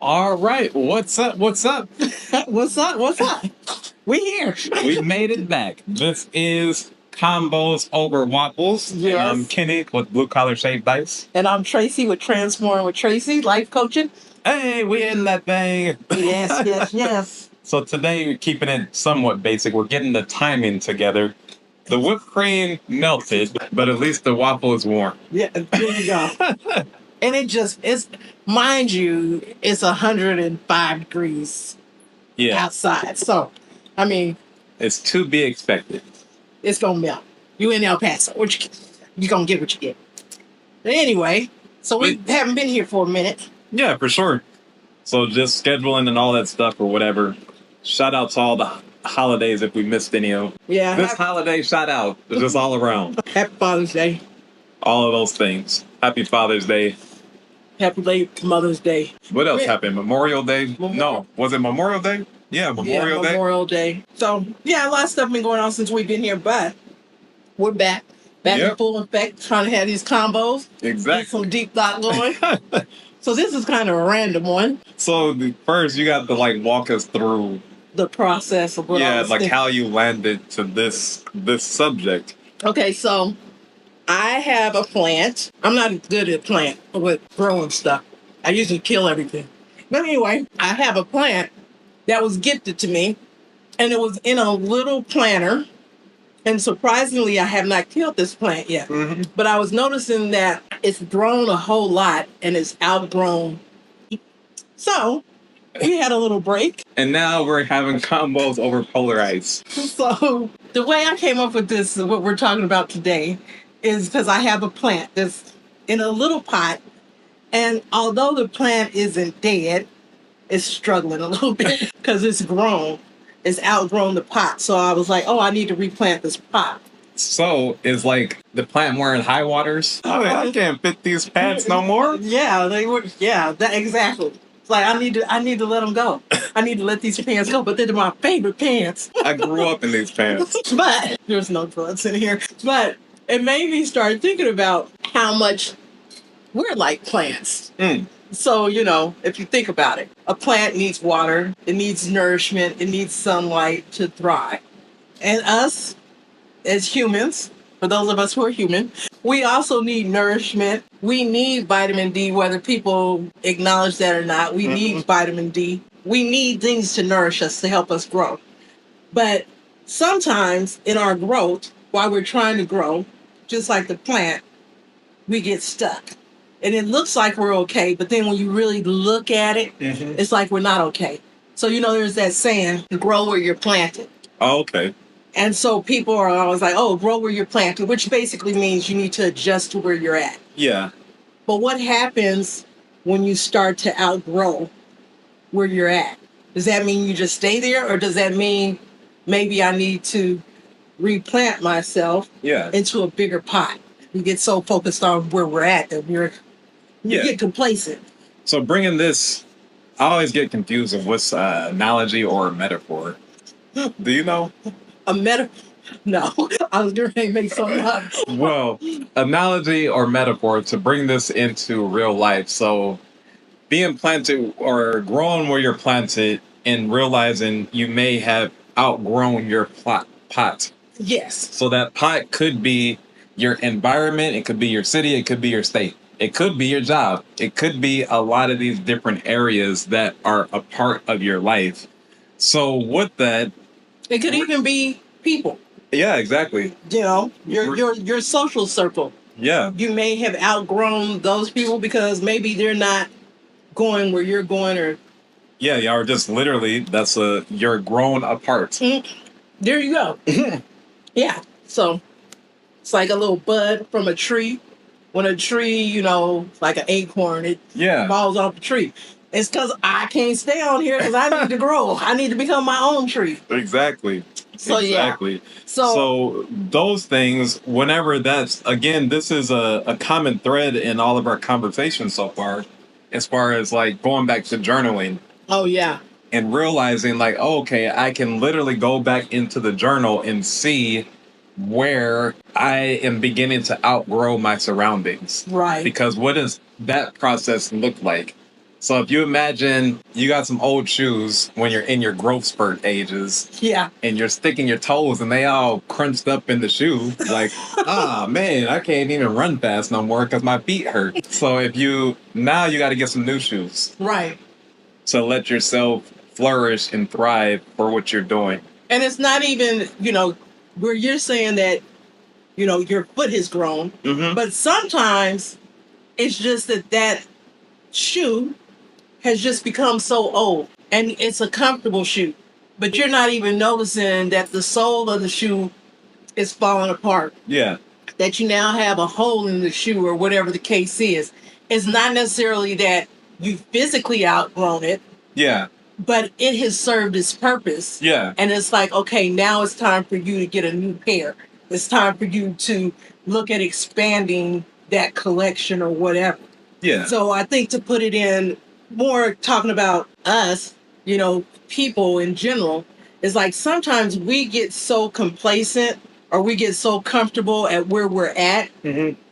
All right. What's up? What's up? What's up? What's up? We here. We made it back. This is Convos Over Waffles. Yes. I'm Kenny with Blue Collar Shaved Dice. And I'm Tracy with Transform with Tracy, life coaching. Hey, we in that thing. Yes. So today, we're keeping it somewhat basic. We're getting the timing together. The whipped cream melted, but at least the waffle is warm. Yeah, there you go. And it's, mind you, it's 105 degrees outside. So, I mean, it's to be expected. It's going to melt. You in El Paso. You're going to get what you get. But anyway, so we haven't been here for a minute. Yeah, for sure. So just scheduling and all that stuff or whatever. Shout out to all the holidays if we missed any of them. Yeah. This holiday shout out. Just all around. Happy Father's Day. All of those things. Happy Father's Day. Happy late Mother's Day. What else happened? Memorial Day? No. Was it Memorial Day? Yeah, Memorial Day. Memorial Day. So, yeah, a lot of stuff been going on since we've been here, but we're back. Back in full effect, trying to have these combos. Exactly. Get some deep thought going. So this is kind of a random one. So first you got to walk us through the process of what I was thinking. How you landed to this subject. Okay, so I have a plant. I'm not good at plant with growing stuff. I usually kill everything. But anyway, I have a plant that was gifted to me, and it was in a little planter. And surprisingly, I have not killed this plant yet. Mm-hmm. But I was noticing that it's grown a whole lot and it's outgrown. So we had a little break. And now we're having combos over polar ice. So the way I came up with this, what we're talking about today, is because I have a plant that's in a little pot. And although the plant isn't dead, it's struggling a little bit because it's grown. It's outgrown the pot. So I was like, I need to replant this pot. So is the plant wearing high waters? I can't fit these pants no more. Yeah, they were. Yeah, exactly. It's like I need to let them go. I need to let these pants go. But they're my favorite pants. I grew up in these pants. But there's no drugs in here. But it made me start thinking about how much we're like plants. So, if you think about it, a plant needs water, it needs nourishment, it needs sunlight to thrive. And us, as humans, for those of us who are human, we also need nourishment. We need vitamin D, whether people acknowledge that or not. We need vitamin D. We need things to nourish us, to help us grow. But sometimes in our growth, while we're trying to grow, just like the plant, we get stuck. And it looks like we're okay, but then when you really look at it, it's like we're not okay. So, there's that saying, grow where you're planted. Oh, okay. And so people are always like, grow where you're planted, which basically means you need to adjust to where you're at. Yeah. But what happens when you start to outgrow where you're at? Does that mean you just stay there? Or does that mean maybe I need to replant myself into a bigger pot? We get so focused on where we're at that we get complacent. So bringing this, I always get confused of what's an analogy or a metaphor. Do you know? A metaphor? No, I was going to make something up. Well, analogy or metaphor to bring this into real life. So being planted or growing where you're planted and realizing you may have outgrown your pot. Yes. So that pot could be your environment, it could be your city, it could be your state, it could be your job, it could be a lot of these different areas that are a part of your life. So with that, it could even be people. Yeah, exactly. Your social circle. Yeah. You may have outgrown those people because maybe they're not going where you're going, or or just literally you're grown apart. There you go. Yeah. So it's like a little bud from a tree. When a tree, like an acorn, it falls off the tree. It's because I can't stay on here because I need to grow. I need to become my own tree. Exactly. So, exactly. Yeah. So those things, whenever this is a common thread in all of our conversations so far, as far as going back to journaling. Oh, yeah. And realizing I can literally go back into the journal and see where I am beginning to outgrow my surroundings. Right. Because what does that process look like? So if you imagine you got some old shoes when you're in your growth spurt ages, Yeah. and you're sticking your toes and they all crunched up in the shoe, like, ah, man, I can't even run fast no more because my feet hurt. So now you got to get some new shoes. Right. So let yourself flourish and thrive for what you're doing. And it's not even, where you're saying that, your foot has grown, but sometimes it's just that shoe has just become so old and it's a comfortable shoe, but you're not even noticing that the sole of the shoe is falling apart. Yeah. That you now have a hole in the shoe or whatever the case is. It's not necessarily that you physically outgrown it. Yeah. But it has served its purpose. Yeah. And it's like, okay, now it's time for you to get a new pair. It's time for you to look at expanding that collection or whatever. Yeah. So I think to put it in more talking about us, people in general, is like sometimes we get so complacent or we get so comfortable at where we're at,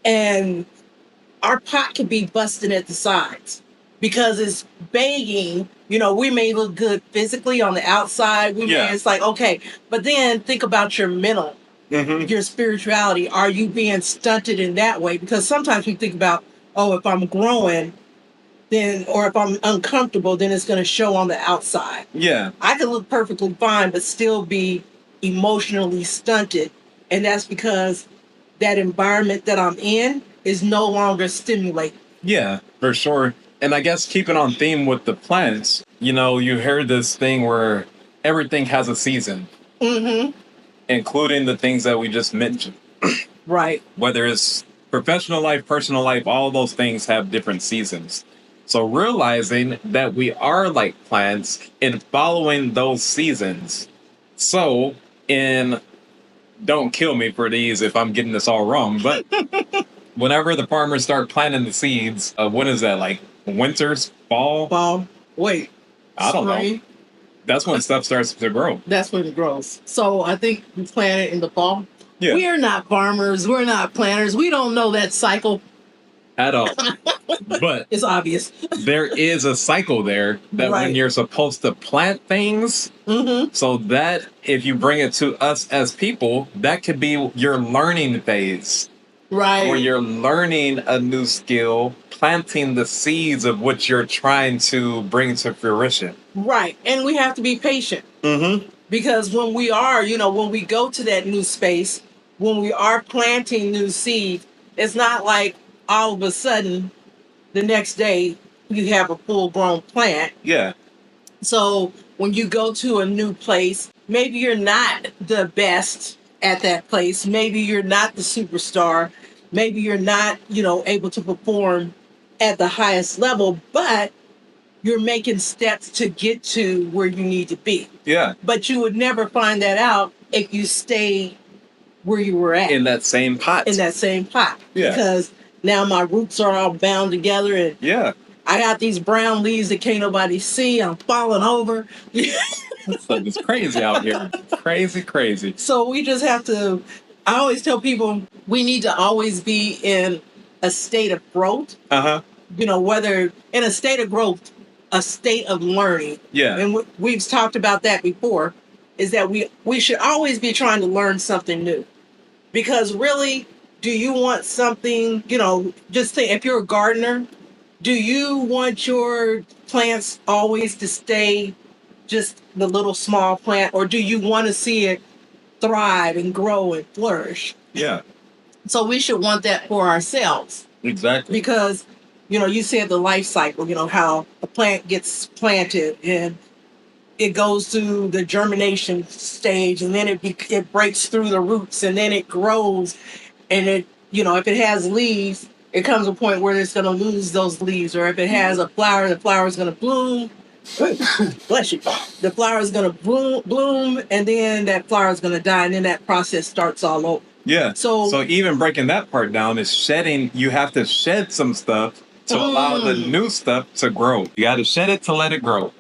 and our pot could be busting at the sides because it's begging. We may look good physically on the outside. It's like, okay, but then think about your mental, your spirituality. Are you being stunted in that way? Because sometimes we think about, oh, if I'm growing, then, or if I'm uncomfortable, then it's going to show on the outside. Yeah. I can look perfectly fine, but still be emotionally stunted. And that's because that environment that I'm in is no longer stimulating. Yeah, for sure. And I guess keeping on theme with the plants, you heard this thing where everything has a season, including the things that we just mentioned. Right. Whether it's professional life, personal life, all those things have different seasons. So realizing that we are like plants and following those seasons. So don't kill me for these if I'm getting this all wrong, but whenever the farmers start planting the seeds, when is that, like winters, fall? Fall. Wait. I don't know. That's when stuff starts to grow. That's when it grows. So I think we plant it in the fall. Yeah. We are not farmers. We're not planters. We don't know that cycle at all. But it's obvious. There is a cycle there that Right. when you're supposed to plant things, so that if you bring it to us as people, that could be your learning phase. Right. Where you're learning a new skill, planting the seeds of what you're trying to bring to fruition. Right. And we have to be patient. Because when we are, when we go to that new space, when we are planting new seeds, it's not like all of a sudden the next day you have a full grown plant. Yeah. So when you go to a new place, maybe you're not the best at that place. Maybe you're not the superstar. Maybe you're not, able to perform at the highest level, but you're making steps to get to where you need to be. Yeah. But you would never find that out if you stay where you were at. In that same pot. In that same pot. Yeah. Because now my roots are all bound together and yeah. I got these brown leaves that can't nobody see. I'm falling over. It's crazy out here. Crazy. So we just have to, I always tell people, we need to always be in a state of growth. Whether in a state of growth, a state of learning. Yeah. And we've talked about that before, is that we should always be trying to learn something new. Because really, do you want something, just think, if you're a gardener, do you want your plants always to stay just the little small plant, or do you want to see it thrive and grow and flourish? Yeah. So we should want that for ourselves. Exactly. Because, you said the life cycle, how a plant gets planted and it goes through the germination stage, and then it breaks through the roots, and then it grows, and it, if it has leaves, it comes to a point where it's going to lose those leaves. Or if it has a flower, the flower is going to bloom. Bless you. The flower is going to bloom, and then that flower is going to die, and then that process starts all over. Yeah. So even breaking that part down is shedding. You have to shed some stuff to allow the new stuff to grow. You got to shed it to let it grow.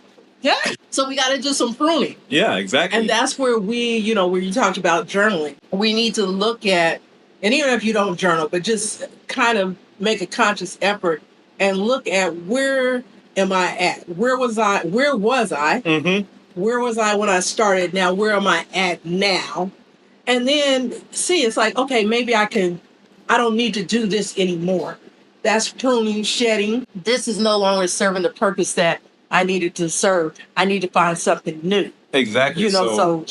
Yeah. So we got to do some pruning. Yeah, exactly. And that's where we, where you talked about journaling. We need to look at, and even if you don't journal, but just kind of make a conscious effort and look at where am I at? Where was I? Where was I? Where was I when I started? Now, where am I at now? And then see, it's like, okay, maybe I don't need to do this anymore. That's pruning, shedding. This is no longer serving the purpose that I needed to serve. I need to find something new. Exactly. You know, so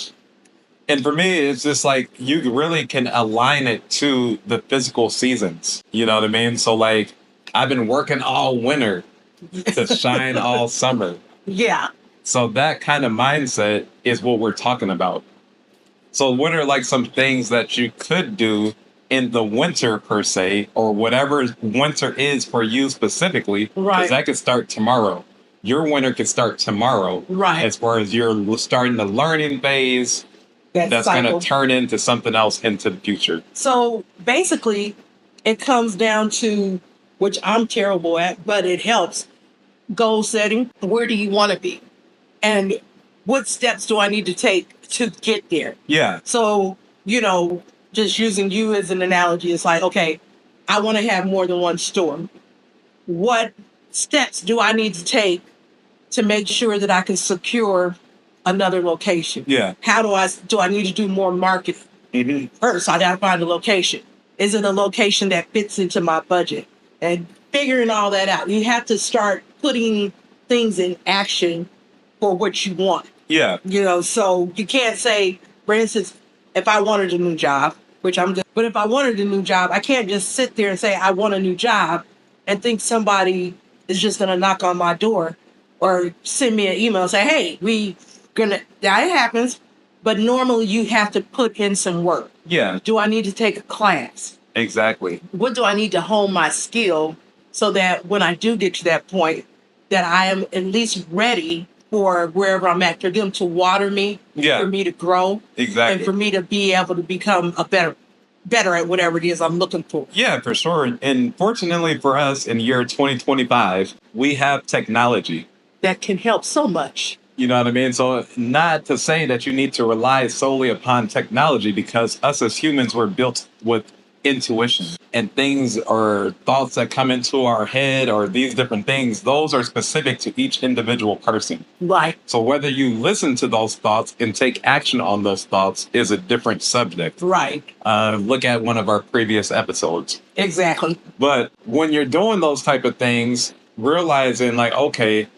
and for me, it's just like you really can align it to the physical seasons. You know what I mean? So like I've been working all winter to shine all summer. Yeah. So that kind of mindset is what we're talking about. So what are like some things that you could do in the winter per se, or whatever winter is for you specifically? Right. Because that could start tomorrow. Your winter could start tomorrow. Right. As far as you're starting the learning phase, that's going to turn into something else into the future. So basically, it comes down to, which I'm terrible at, but it helps, goal setting. Where do you want to be? And what steps do I need to take to get there? Yeah. So, you know, just using you as an analogy, it's like, okay, I want to have more than one store. What steps do I need to take to make sure that I can secure another location? Yeah. How do I need to do more marketing? First, I got to find a location. Is it a location that fits into my budget? And figuring all that out. You have to start putting things in action for what you want. Yeah. You know, so you can't say, for instance, if I wanted a new job, which I'm just, but if I wanted a new job, I can't just sit there and say, I want a new job and think somebody is just going to knock on my door or send me an email and say, hey, that happens. But normally you have to put in some work. Yeah. Do I need to take a class? Exactly. What do I need to hone my skill so that when I do get to that point, that I am at least ready for wherever I'm at, for them to water me, for me to grow, exactly, and for me to be able to become a better at whatever it is I'm looking for. Yeah, for sure. And fortunately for us in the year 2025, we have technology that can help so much. You know what I mean? So not to say that you need to rely solely upon technology, because us as humans were built with intuition, and things or thoughts that come into our head or these different things, those are specific to each individual person. Right. So whether you listen to those thoughts and take action on those thoughts is a different subject. Right. Look at one of our previous episodes. Exactly. But when you're doing those type of things, realizing like, okay,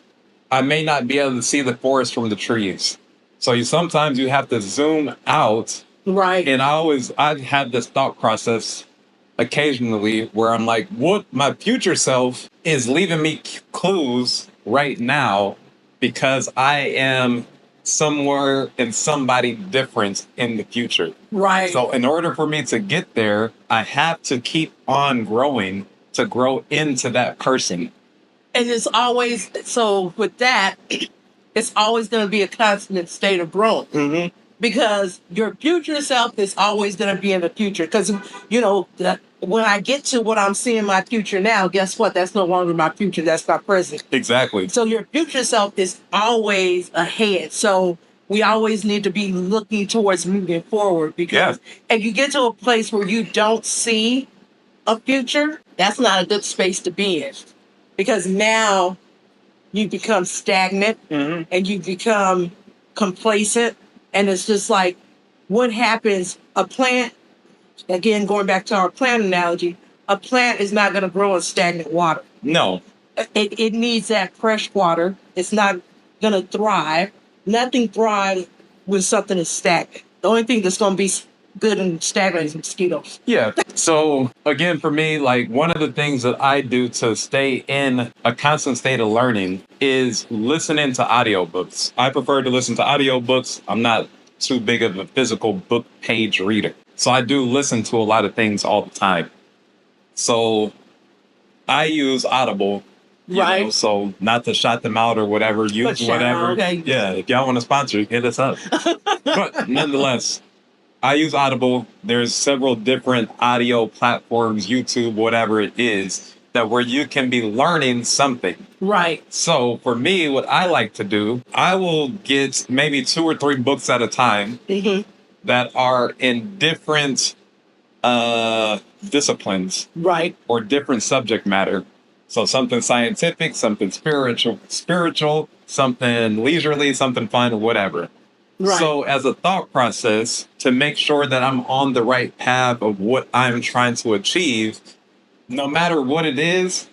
I may not be able to see the forest from the trees. So sometimes you have to zoom out. Right. And I have this thought process occasionally where I'm like, what my future self is leaving me clues right now because I am somewhere and somebody different in the future. Right. So in order for me to get there, I have to keep on growing to grow into that person. And it's always, so with that, it's always going to be a constant state of growth. Mm-hmm. Because your future self is always going to be in the future. Because, you know, when I get to what I'm seeing my future now, guess what? That's no longer my future. That's my present. Exactly. So your future self is always ahead. So we always need to be looking towards moving forward. Because if you get to a place where you don't see a future, that's not a good space to be in. Because now you become stagnant, mm-hmm, and you become complacent. And it's just like, what happens? A plant, again, going back to our plant analogy, a plant is not going to grow in stagnant water. No. It needs that fresh water. It's not going to thrive. Nothing thrives when something is stagnant. The only thing that's going to be good and stagnant is mosquitoes. Yeah. So again, for me, like one of the things that I do to stay in a constant state of learning is listening to audiobooks. I prefer to listen to audiobooks. I'm not too big of a physical book page reader. So I do listen to a lot of things all the time. So I use Audible. Right. Know, so not to shout them out or whatever, use whatever. Okay. Yeah. If y'all want to sponsor, hit us up. But nonetheless, I use Audible. There's several different audio platforms, YouTube, whatever it is, that where you can be learning something. Right. So for me, what I like to do, I will get maybe 2 or 3 books at a time, mm-hmm, that are in different disciplines. Right. Or different subject matter. So something scientific, something spiritual, something leisurely, something fun, whatever. Right. So as a thought process, to make sure that I'm on the right path of what I'm trying to achieve, no matter what it is,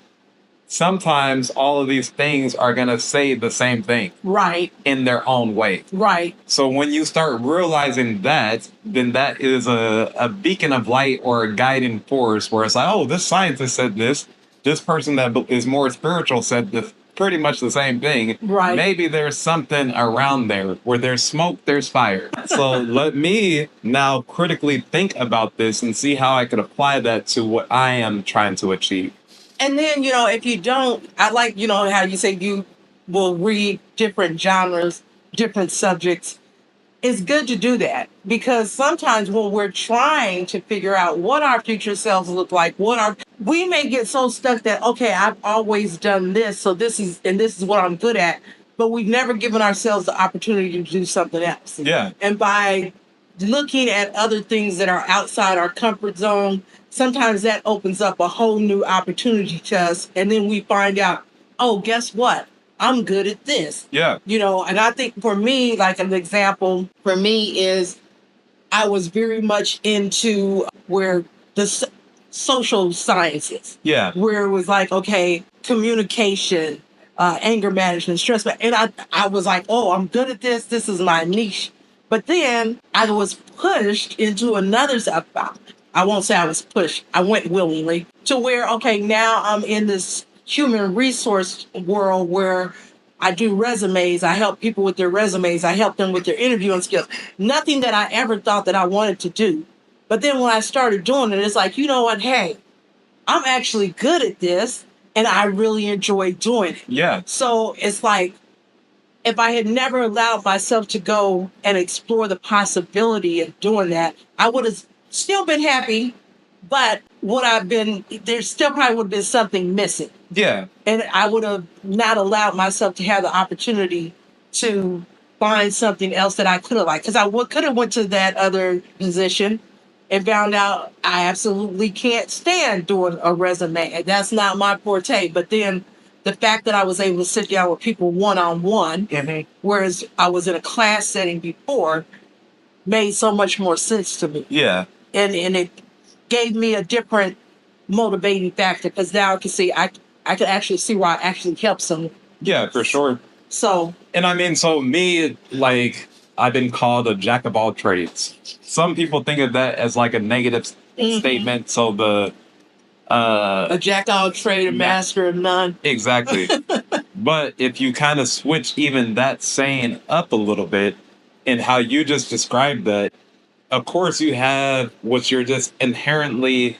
sometimes all of these things are going to say the same thing. Right. In their own way. Right. So when you start realizing that, then that is a beacon of light or a guiding force where it's like, oh, this scientist said this. This person that is more spiritual said this, pretty much the same thing. Right. Maybe there's something around there. Where there's smoke, there's fire. So let me now critically think about this and see how I could apply that to what I am trying to achieve. And then, if you don't, I like, how you say you will read different genres, different subjects. It's good to do that because sometimes when we're trying to figure out what our future selves look like, we may get so stuck that, okay, I've always done this, so this is what I'm good at, but we've never given ourselves the opportunity to do something else. Yeah. And by looking at other things that are outside our comfort zone, sometimes that opens up a whole new opportunity to us. And then we find out, oh, guess what? I'm good at this. Yeah. And I think for me, like an example for me is I was very much into where the social sciences. Yeah. Where it was like, okay, communication, anger management, stress. And I was like, oh, I'm good at this. This is my niche. But then I was pushed into another stuff. I won't say I was pushed. I went willingly to where, okay, now I'm in this human resource world where I do resumes. I help people with their resumes. I help them with their interviewing skills. Nothing that I ever thought that I wanted to do. But then when I started doing it, it's like, you know what? Hey, I'm actually good at this and I really enjoy doing it. Yeah. So it's like, if I had never allowed myself to go and explore the possibility of doing that, I would have still been happy, but there still probably would have been something missing. Yeah. And I would have not allowed myself to have the opportunity to find something else that I could have liked. Because I could have went to that other position and found out I absolutely can't stand doing a resume. And that's not my forte. But then the fact that I was able to sit down with people one-on-one, whereas I was in a class setting before, made so much more sense to me. Yeah. And it gave me a different motivating factor because now I can see I could actually see where I actually help someone. Yeah, for sure. So. And I mean, so me, like, I've been called a jack of all trades. Some people think of that as like a negative statement. So a jack of all trade, a master of none. Exactly. But if you kind of switch even that saying up a little bit in how you just described that, of course you have what you're just inherently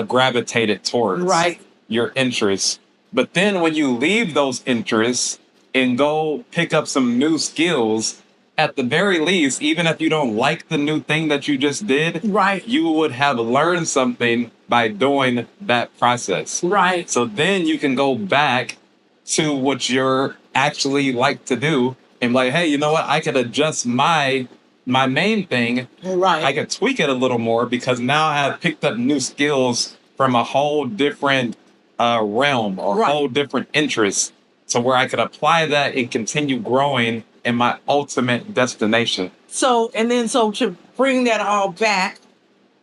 gravitated towards. Right. Your interests. But then when you leave those interests and go pick up some new skills, at the very least, even if you don't like the new thing that you just did, right, you would have learned something by doing that process. Right. So then you can go back to what you're actually like to do and like, hey, you know what? I could adjust my main thing. Right. I could tweak it a little more because now I have picked up new skills from a whole different realm or whole different interest to where I could apply that and continue growing in my ultimate destination. So to bring that all back,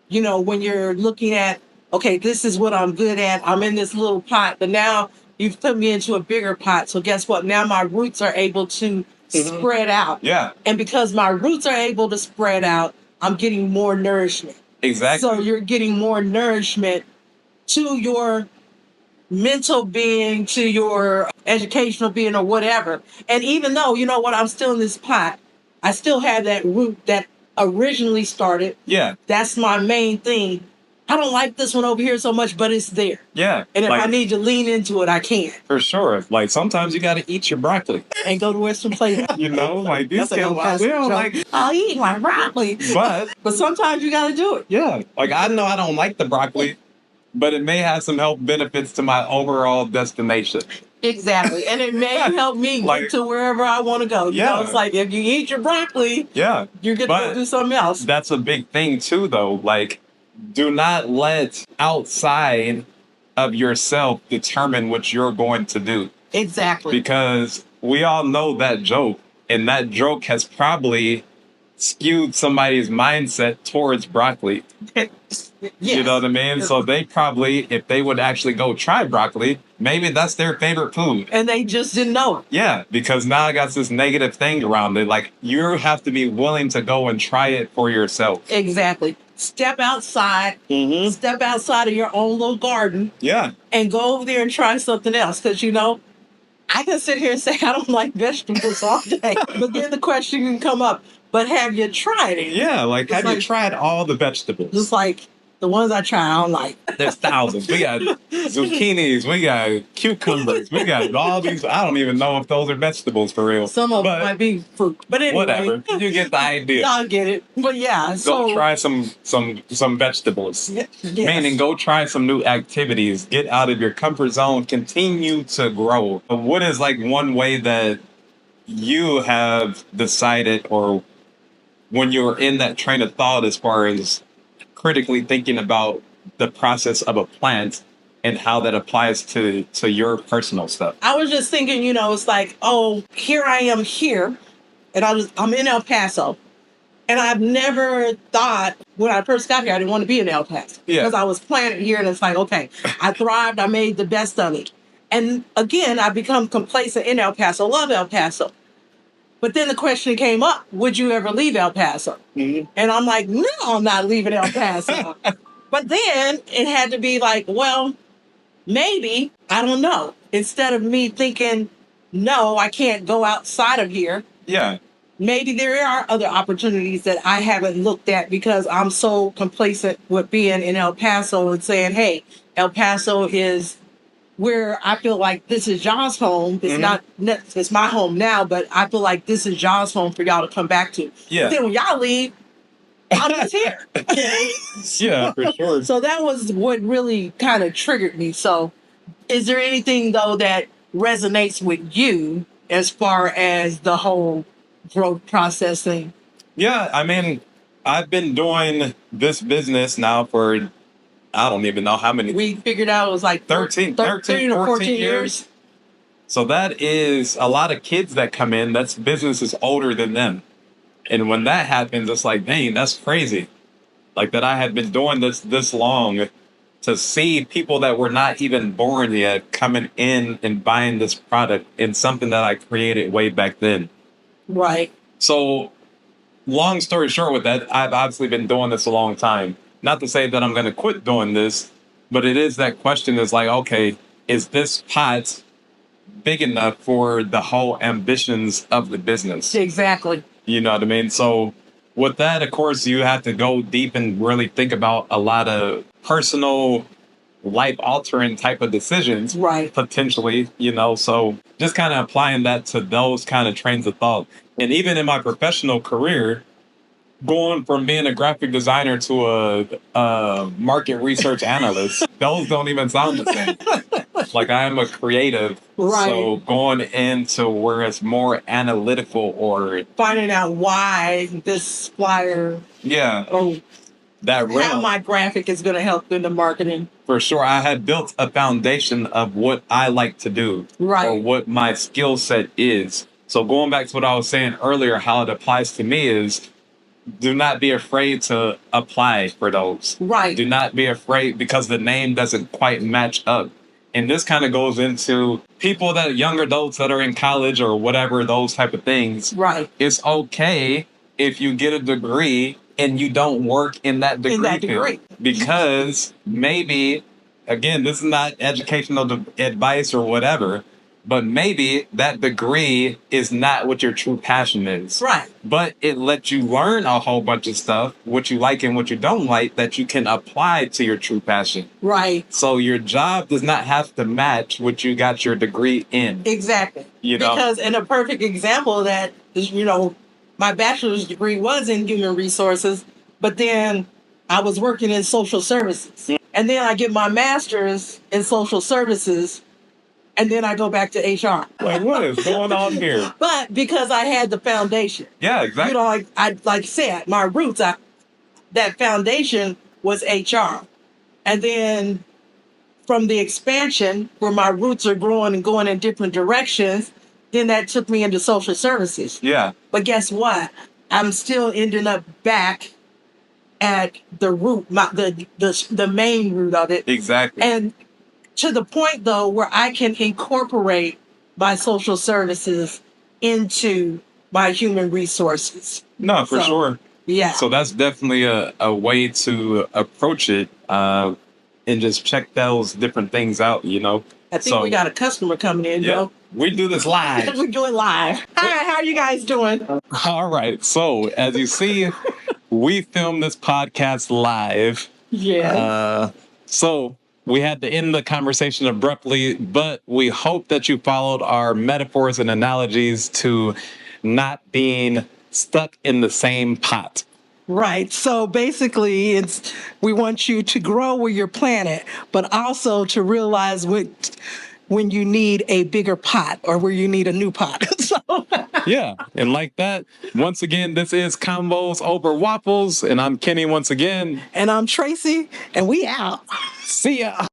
when you're looking at, okay, this is what I'm good at. I'm in this little pot, but now you've put me into a bigger pot. So guess what? Now my roots are able to spread out. Yeah. And because my roots are able to spread out, I'm getting more nourishment. Exactly. So you're getting more nourishment to your mental being, to your educational being or whatever. And even though, I'm still in this pot, I still have that root that originally started. Yeah. That's my main thing. I don't like this one over here so much, but it's there. Yeah. And if I need to lean into it, I can. For sure. Like sometimes you got to eat your broccoli. And go to Western Place. Like these kids, I'll eat my broccoli. But sometimes you got to do it. Yeah. Like I know I don't like the broccoli, but it may have some health benefits to my overall destination. Exactly. And it may help me get to wherever I want to go. You know, it's like if you eat your broccoli, you're going to go do something else. That's a big thing too, though. Like, do not let outside of yourself determine what you're going to do. Exactly. Because we all know that joke, and that joke has probably skewed somebody's mindset towards broccoli. Yes. You know what I mean? So they probably, if they would actually go try broccoli, maybe that's their favorite food. And they just didn't know it. Yeah, because now I got this negative thing around it. Like, you have to be willing to go and try it for yourself. Exactly. Step outside. Step outside of your own little garden. Yeah. And go over there and try something else. Because, you know, I can sit here and say I don't like vegetables all day. But then the question can come up, but have you tried it? Yeah, like, have you tried all the vegetables? Just like the ones I try, I don't like. There's thousands. We got zucchinis, we got cucumbers, we got all these. I don't even know if those are vegetables for real. Some of them might be fruit. But anyway. Whatever. You get the idea. I'll get it. But yeah. Go try some vegetables. Yes. Meaning, go try some new activities. Get out of your comfort zone. Continue to grow. What is like one way that you have decided, or when you're in that train of thought as far as critically thinking about the process of a plant and how that applies to your personal stuff? I was just thinking, you know, it's like, oh, here I am here, and I'm in El Paso. And I've never thought, when I first got here, I didn't want to be in El Paso. Yeah. Because I was planted here, and it's like, okay, I thrived, I made the best of it. And again, I've become complacent in El Paso, love El Paso. But then the question came up, would you ever leave El Paso? And I'm like, no, I'm not leaving El Paso. But then it had to be like, well, maybe, I don't know. Instead of me thinking, no, I can't go outside of here. Yeah. Maybe there are other opportunities that I haven't looked at because I'm so complacent with being in El Paso and saying, hey, El Paso is where I feel like this is y'all's home. It's it's my home now, but I feel like this is y'all's home for y'all to come back to. Yeah. But then when y'all leave, I'm just here. Yeah, for sure. So that was what really kind of triggered me. So is there anything, though, that resonates with you as far as the whole growth process thing? Yeah, I mean, I've been doing this business now for, I don't even know how many. We figured out it was like 13 or 14 years. So that is a lot of kids that come in. That's businesses older than them. And when that happens, it's like, dang, that's crazy. Like that I had been doing this long to see people that were not even born yet coming in and buying this product in something that I created way back then. Right. So long story short with that, I've obviously been doing this a long time. Not to say that I'm going to quit doing this, but it is that question is like, okay, is this pot big enough for the whole ambitions of the business? Exactly. You know what I mean? So with that, of course, you have to go deep and really think about a lot of personal life-altering type of decisions. Right. Potentially, you know, so just kind of applying that to those kind of trains of thought. And even in my professional career, going from being a graphic designer to a market research analyst, those don't even sound the same. Like I am a creative, right. So going into where it's more analytical or finding out why this flyer, that how my graphic is going to help in the marketing. For sure, I had built a foundation of what I like to do, right, or what my skill set is. So going back to what I was saying earlier, how it applies to me is, do not be afraid to apply for those. Right. Do not be afraid because the name doesn't quite match up. And this kind of goes into people that young adults that are in college or whatever, those type of things. Right. It's okay if you get a degree and you don't work in that degree field. Because maybe, again, this is not educational advice or whatever, but maybe that degree is not what your true passion is. Right. But it lets you learn a whole bunch of stuff, what you like and what you don't like, that you can apply to your true passion. Right. So your job does not have to match what you got your degree in. Exactly. You know? Because in a perfect example of that is, you know, my bachelor's degree was in human resources, but then I was working in social services. And then I get my master's in social services, and then I go back to HR. Like, what is going on here? But because I had the foundation. Yeah, exactly. You know, like said, my roots, that foundation was HR. And then from the expansion where my roots are growing and going in different directions, then that took me into social services. Yeah. But guess what? I'm still ending up back at the root, the main root of it. Exactly. And to the point, though, where I can incorporate my social services into my human resources. No, for sure. Yeah. So that's definitely a way to approach it and just check those different things out, you know. I think we got a customer coming in, Yeah, Joe. we do this live. We do it live. Hi, how are you guys doing? All right. So as you see, we filmed this podcast live. Yeah. So we had to end the conversation abruptly, but we hope that you followed our metaphors and analogies to not being stuck in the same pot. Right. So basically, we want you to grow where you're planted, but also to realize when you need a bigger pot or where you need a new pot. So yeah. And like that, once again, this is Convos Over Waffles, and I'm Kenny once again. And I'm Tracy, and we out. See ya.